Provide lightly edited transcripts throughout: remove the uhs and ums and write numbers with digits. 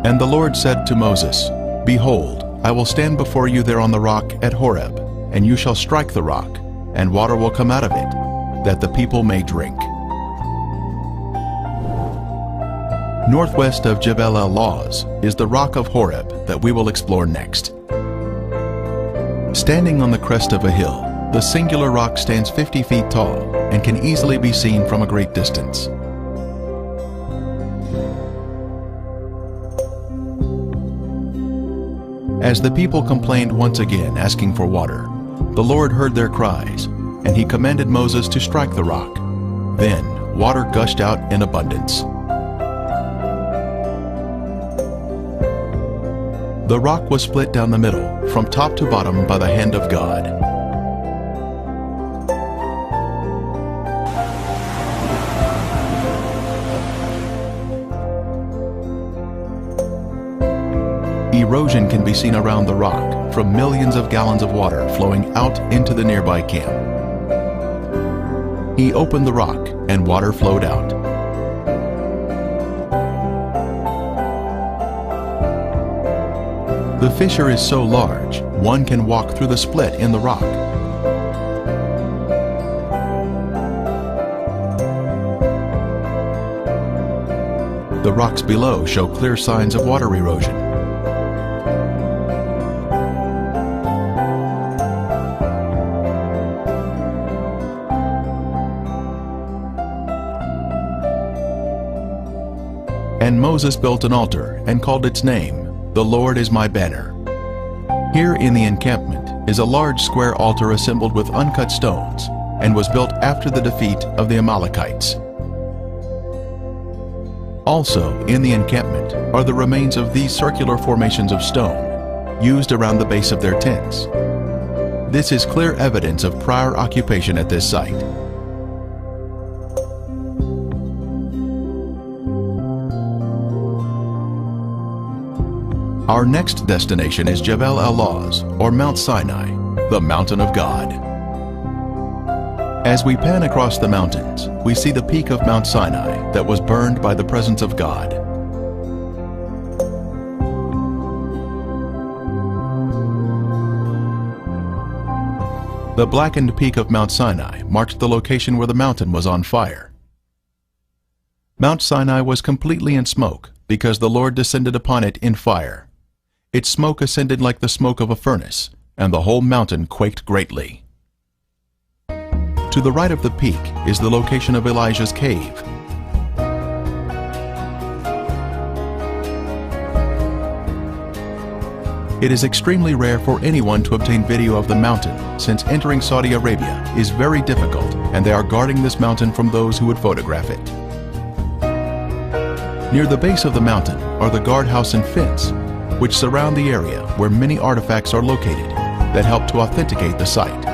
And the Lord said to Moses, Behold, I will stand before you there on the rock at Horeb, and you shall strike the rock, and water will come out of it, that the people may drink. Northwest of Jebel El-Lawz is the rock of Horeb that we will explore next. Standing on the crest of a hill, the singular rock stands 50 feet tall and can easily be seen from a great distance. As the people complained once again, asking for water, the Lord heard their cries, and he commanded Moses to strike the rock. Then water gushed out in abundance. The rock was split down the middle, from top to bottom, by the hand of God. Erosion can be seen around the rock from millions of gallons of water flowing out into the nearby camp. He opened the rock and water flowed out. The fissure is so large, one can walk through the split in the rock. The rocks below show clear signs of water erosion. And Moses built an altar and called its name, The Lord is my banner. Here in the encampment is a large square altar assembled with uncut stones and was built after the defeat of the Amalekites. Also in the encampment are the remains of these circular formations of stone used around the base of their tents. This is clear evidence of prior occupation at this site. Our next destination is Jebel El-Lawz, or Mount Sinai, the mountain of God. As we pan across the mountains, we see the peak of Mount Sinai that was burned by the presence of God. The blackened peak of Mount Sinai marked the location where the mountain was on fire. Mount Sinai was completely in smoke because the Lord descended upon it in fire. Its smoke ascended like the smoke of a furnace, and the whole mountain quaked greatly. To the right of the peak is the location of Elijah's cave. It is extremely rare for anyone to obtain video of the mountain, since entering Saudi Arabia is very difficult, and they are guarding this mountain from those who would photograph it. Near the base of the mountain are the guardhouse and fence, which surround the area where many artifacts are located that help to authenticate the site.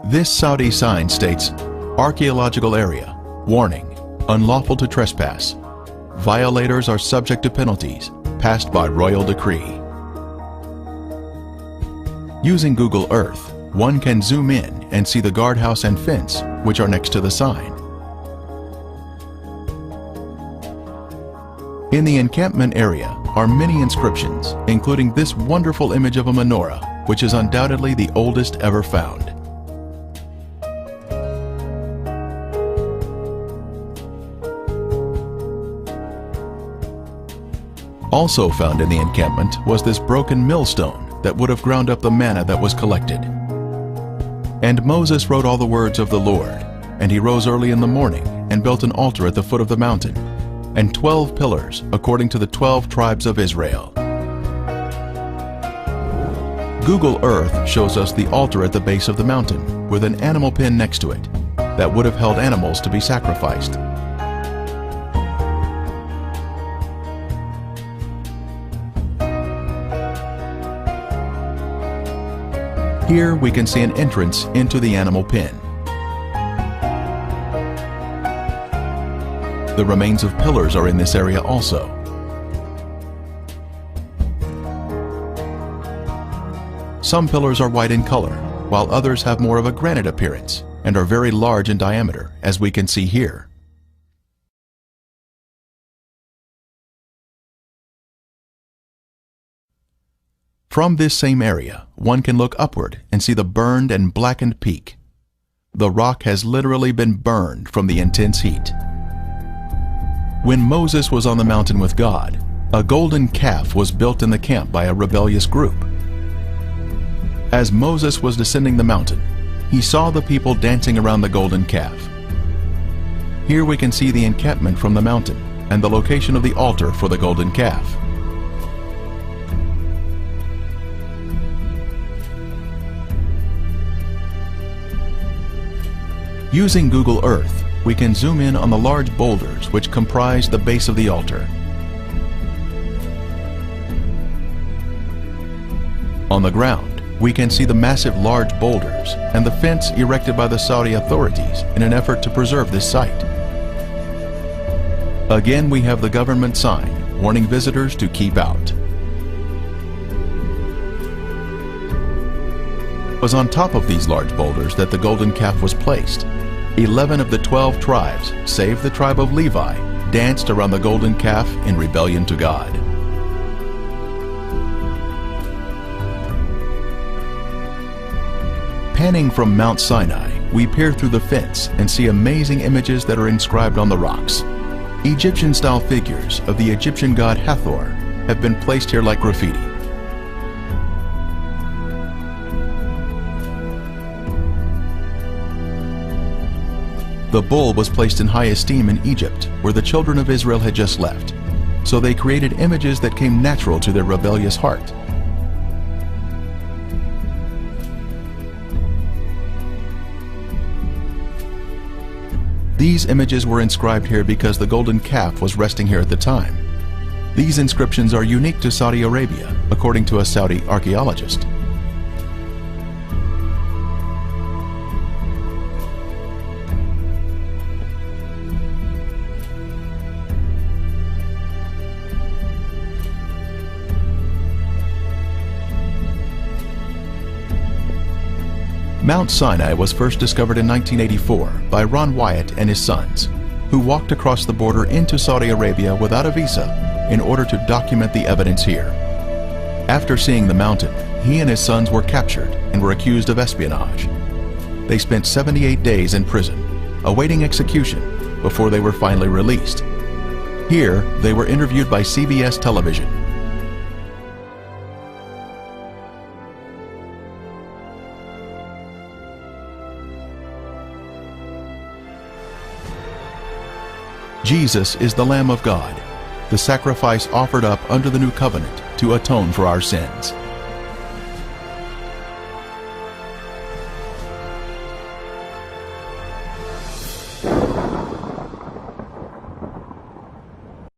This Saudi sign states, Archaeological area, warning, unlawful to trespass. Violators are subject to penalties, passed by royal decree. Using Google Earth, one can zoom in and see the guardhouse and fence, which are next to the sign. In the encampment area are many inscriptions, including this wonderful image of a menorah, which is undoubtedly the oldest ever found. Also found in the encampment was this broken millstone that would have ground up the manna that was collected. And Moses wrote all the words of the Lord, and he rose early in the morning and built an altar at the foot of the mountain, and 12 pillars according to the 12 tribes of Israel. Google Earth shows us the altar at the base of the mountain with an animal pen next to it that would have held animals to be sacrificed. Here we can see an entrance into the animal pen. The remains of pillars are in this area also. Some pillars are white in color, while others have more of a granite appearance and are very large in diameter, as we can see here. From this same area, one can look upward and see the burned and blackened peak. The rock has literally been burned from the intense heat. When Moses was on the mountain with God, a golden calf was built in the camp by a rebellious group. As Moses was descending the mountain, he saw the people dancing around the golden calf. Here we can see the encampment from the mountain and the location of the altar for the golden calf. Using Google Earth, we can zoom in on the large boulders which comprise the base of the altar. On the ground, we can see the massive large boulders and the fence erected by the Saudi authorities in an effort to preserve this site. Again, we have the government sign warning visitors to keep out. It was on top of these large boulders that the golden calf was placed. 11 of the 12 tribes, save the tribe of Levi, danced around the golden calf in rebellion to God. Panning from Mount Sinai, we peer through the fence and see amazing images that are inscribed on the rocks. Egyptian-style figures of the Egyptian god Hathor have been placed here like graffiti. The bull was placed in high esteem in Egypt, where the children of Israel had just left, so they created images that came natural to their rebellious heart. These images were inscribed here because the golden calf was resting here at the time. These inscriptions are unique to Saudi Arabia, according to a Saudi archaeologist. Mount Sinai was first discovered in 1984 by Ron Wyatt and his sons, who walked across the border into Saudi Arabia without a visa in order to document the evidence here. After seeing the mountain, he and his sons were captured and were accused of espionage. They spent 78 days in prison, awaiting execution, before they were finally released. Here, they were interviewed by CBS television. Jesus is the Lamb of God, the sacrifice offered up under the new covenant to atone for our sins.